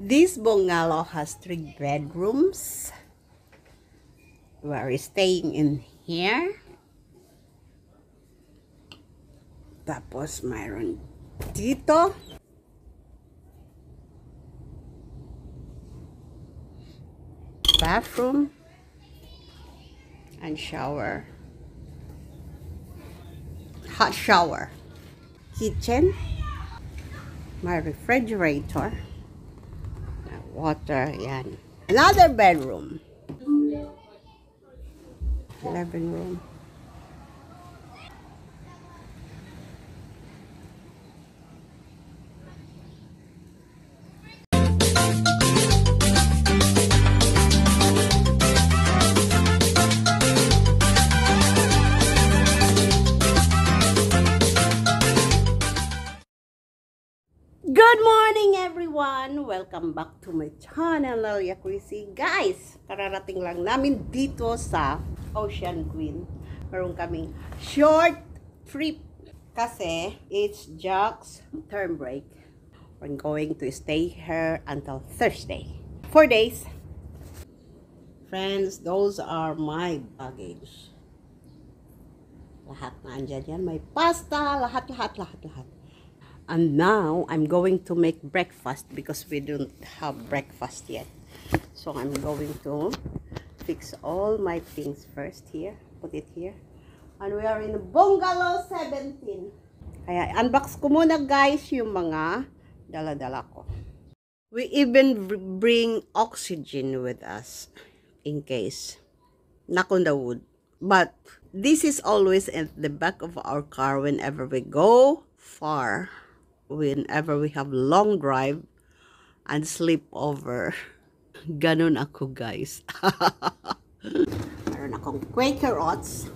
This bungalow has 3 bedrooms. We're staying in here. Tapos mayroon dito. Bathroom and shower. Hot shower. Kitchen. My refrigerator. My water. Yan. Another bedroom. Living room. Good morning everyone! Welcome back to my channel, Lalia Chrissy. Guys, kararating lang namin dito sa Ocean Queen. Meron kaming short trip kasi it's Jack's term break. We're going to stay here until Thursday. 4 days. Friends, those are my baggage. Lahat na andyan yan. May pasta, lahat. And now, I'm going to make breakfast because we don't have breakfast yet. So, I'm going to fix all my things first here. Put it here. And we are in bungalow 17. Kaya, unbox ko muna guys yung mga dala-dala ko. We even bring oxygen with us in case. Knock on the wood. But, this is always at the back of our car whenever we go far. Whenever we have long drive and sleep over. Ganon ako guys. Meron akong Quaker Oats.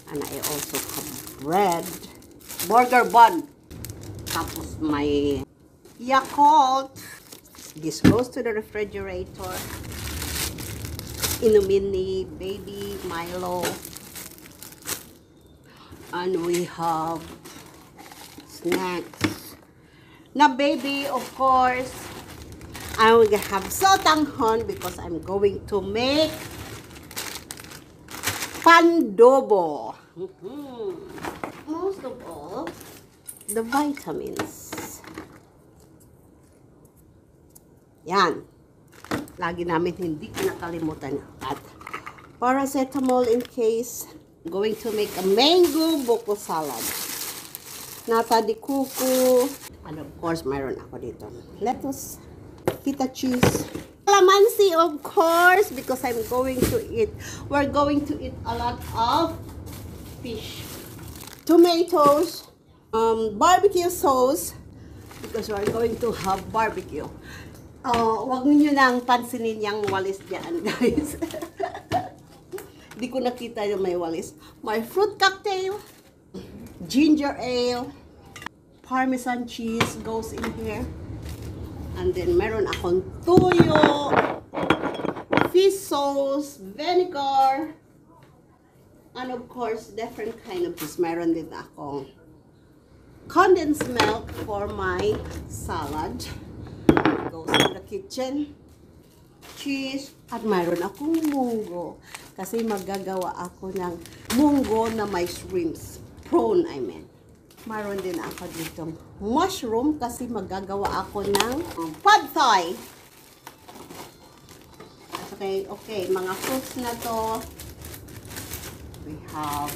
And I also have bread. Burger bun. Tapos may Yakult. This goes to the refrigerator. Inumin ni baby Milo. And we have snacks. Now, baby, of course, I will have sotanghon because I'm going to make pandobo. Most of all, the vitamins. Yan. Lagi namin hindi kinakalimutan. At paracetamol in case. I'm going to make a mango buko salad. Nata di kuku. And of course, mayroon ako dito. Lettuce, feta cheese, calamansi, of course, because I'm going to eat. We're going to eat a lot of fish. Tomatoes, barbecue sauce, because we're going to have barbecue. Wag niyo nang pansinin yung walis dyan, guys. Di ko nakita yung may walis. My fruit cocktail, ginger ale, Parmesan cheese goes in here. And then meron akong tuyo, fish sauce, vinegar, and of course, different kind of cheese. Meron din akong condensed milk for my salad. It goes in the kitchen. Cheese. At meron akong munggo. Kasi magagawa ako ng munggo na may shrimps. Prawn, I mean. Mayroon din ako dito mushroom kasi magagawa ako ng pad thai. Okay, mga fruits na to. We have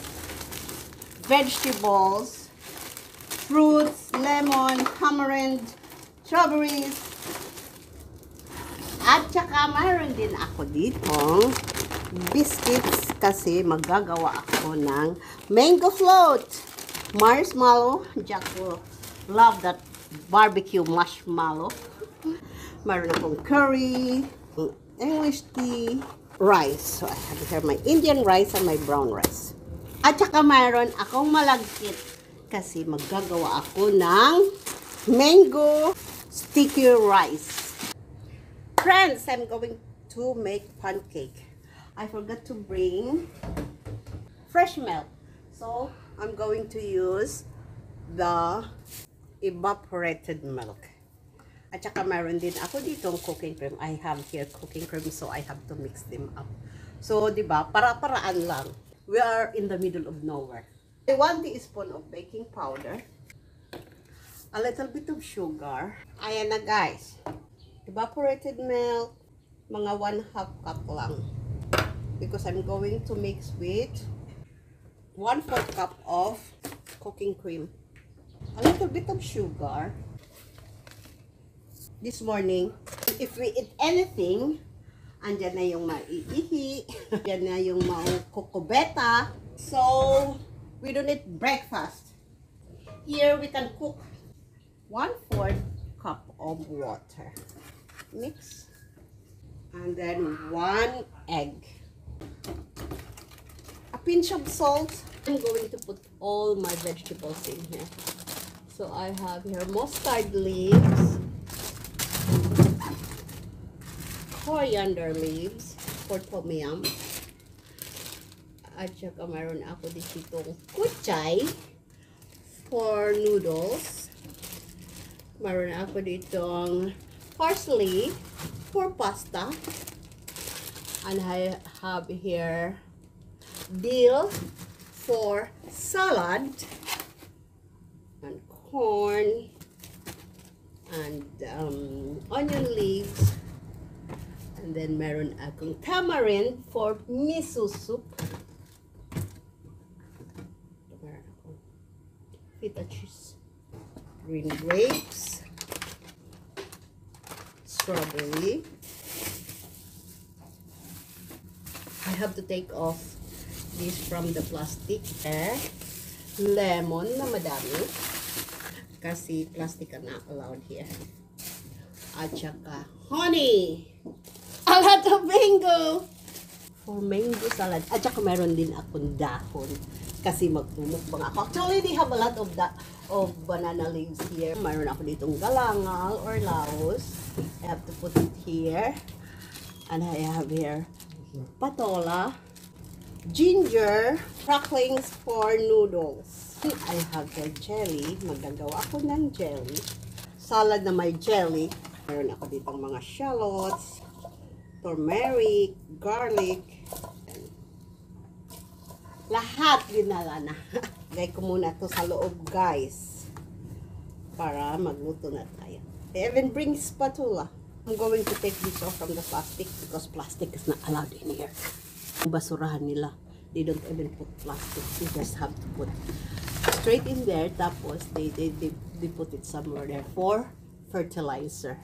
vegetables, fruits, lemon, tamarind, strawberries. At saka mayroon din ako dito biscuits kasi magagawa ako ng mango float. Marshmallow. Jack will love that barbecue marshmallow. Meron akong curry, English tea, rice. So I have here my Indian rice and my brown rice. At saka mayroon akong malagkit kasi magagawa ako ng mango sticky rice. Friends, I'm going to make pancake. I forgot to bring fresh milk. So I'm going to use the evaporated milk. At saka mayroon din ako ditong cooking cream. I have here cooking cream, so I have to mix them up. So, di ba, para-paraan lang. We are in the middle of nowhere. 1 teaspoon of baking powder. A little bit of sugar. Ayan na guys. Evaporated milk. Mga 1/2 cup lang. Because I'm going to mix with 1/4 cup of cooking cream. A little bit of sugar. This morning, if we eat anything, andyan na yung maiihi, andyan na yung kukubeta. So, we don't eat breakfast. Here, we can cook 1/4 cup of water. Mix. And then 1 egg. A pinch of salt. I'm going to put all my vegetables in here. So, I have here mustard leaves. Coriander leaves for tom yum. At saka mayroon ako ditong kuchay for noodles. Mayroon ako ditong parsley for pasta. And I have here dill for salad. And corn. And onion leaves. And then meron akong tamarind for miso soup. Meron akong feta cheese. Green grapes. Strawberry. I have to take off this from the plastic. Lemon na madami. Kasi plastic na allowed here. At saka honey. A lot of mango. For mango salad. At saka meron din akong dahon. Kasi magtumukbang ako. Actually, they have a lot of banana leaves here. Meron ako ditong galangal or laos. I have to put it here. And I have here patola. Ginger. Cracklings for noodles. I have the jelly. Magagawa ako ng jelly. Salad na may jelly. Meron ako ditong mga shallots. Turmeric, garlic, lahat dinala na. Lagay ko muna to sa loob guys para magluto na tayo. They even bring spatula. I'm going to take this off from the plastic because plastic is not allowed in here. Basurahan nila, they don't even put plastic. You just have to put straight in there. Tapos they put it somewhere there for fertilizer.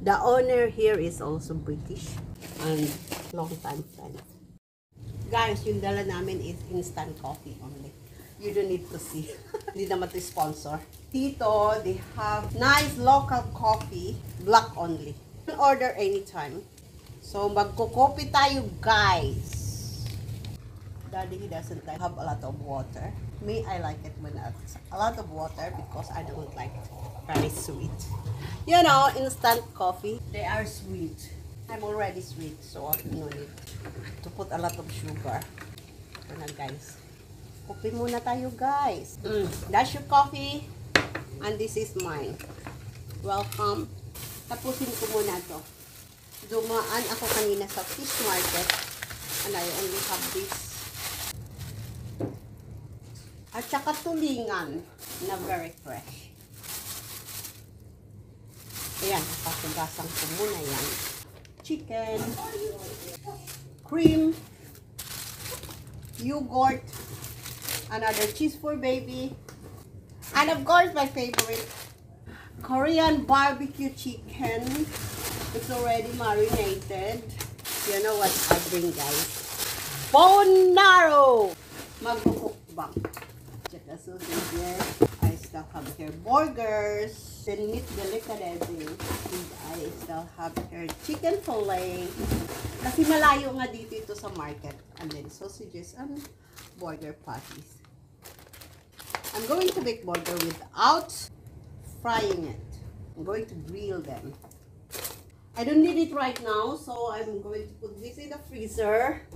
The owner here is also British and long time friend. Guys, yung dala namin is instant coffee only. You don't need to see. Hindi naman to sponsor. Dito, they have nice local coffee, black only. You can order anytime. So, magko-coffee tayo, guys. Daddy, he doesn't have a lot of water. Me, I like it when it's a lot of water because I don't like it very sweet. You know, instant coffee, they are sweet. I'm already sweet, so no need to put a lot of sugar. Ito na guys. Coffee muna tayo guys. That's your coffee. And this is mine. Welcome. Tapusin ko muna to. Dumaan ako kanina sa fish market. And I only have this. At saka tulingan na very fresh. Ayan, pasugasan ko muna yan. Chicken, cream, yogurt, another cheese for baby, and of course my favorite, Korean barbecue chicken. It's already marinated. You know what I bring guys? Bone marrow! Magkukukbang. Tsaka sausages. I still have here burgers. Then meat delicatessen. And I still have here chicken fillet. Kasi malayo nga dito ito sa market. And then sausages and burger patties. I'm going to make burger without frying it. I'm going to grill them. I don't need it right now, so I'm going to put this in the freezer.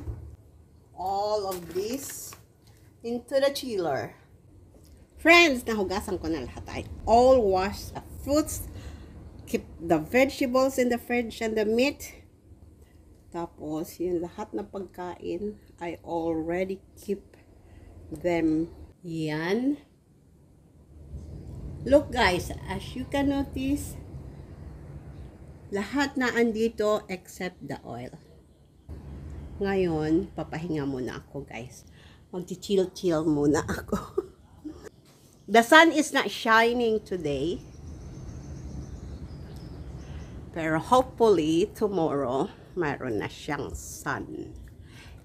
All of this into the chiller. Friends, nahugasan ko na lahat. I all washed the fruits keep the vegetables in the fridge and the meat. Tapos, yung lahat na pagkain, I already keep them. Yan. Look guys, as you can notice, lahat na andito except the oil. Ngayon, papahinga muna ako guys. Magti-chill-chill muna ako. The sun is not shining today. Pero hopefully, tomorrow, mayroon na siyang sun.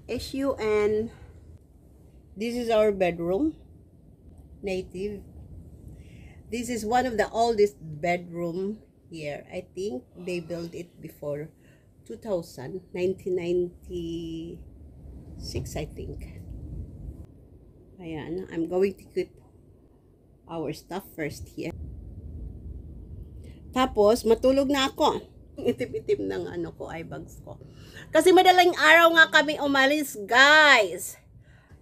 S-U-N. This is our bedroom. Native. This is one of the oldest bedroom here. I think they built it before 1996, I think. Ayan, I'm going to put our stuff first here. Tapos, matulog na ako. Itim-itim ng ano ko, eye bags ko. Kasi madaling araw nga kami umalis, guys.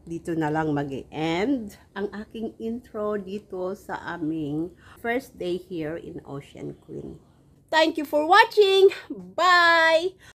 Dito na lang mag-end ang aking intro dito sa aming first day here in Ocean Queen. Thank you for watching. Bye!